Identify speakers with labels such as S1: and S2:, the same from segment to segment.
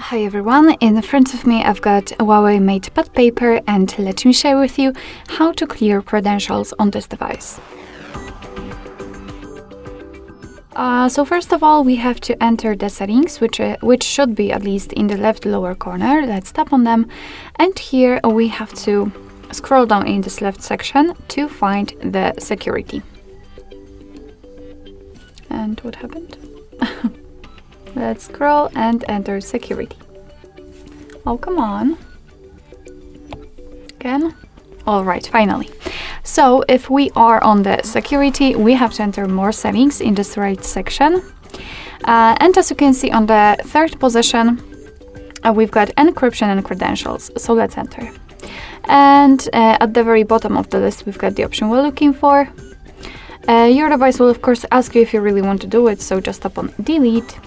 S1: Hi everyone, in front of me I've got a HUAWEI MatePad paper, and let me share with you how to clear credentials on this device. So first of all, we have to enter the settings, which should be at least in the left lower corner. Let's tap on them, and here we have to scroll down in this left section to find the security. And what happened? Let's scroll and enter security. Oh, come on. Again. All right, finally. So if we are on the security, we have to enter more settings in this right section. And as you can see on the third position, we've got encryption and credentials. So let's enter. And at the very bottom of the list, we've got the option we're looking for. Your device will of course ask you if you really want to do it, so just tap on delete.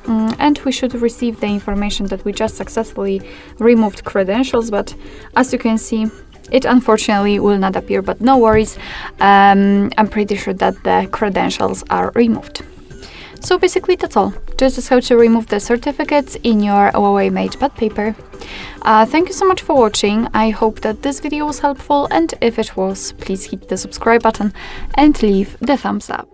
S1: And we should receive the information that we just successfully removed credentials, but as you can see, it unfortunately will not appear, but no worries. I'm pretty sure that the credentials are removed. So basically that's all. This is how to remove the certificates in your HUAWEI MatePad paper. Thank you so much for watching. I hope that this video was helpful, and if it was, please hit the subscribe button and leave the thumbs up.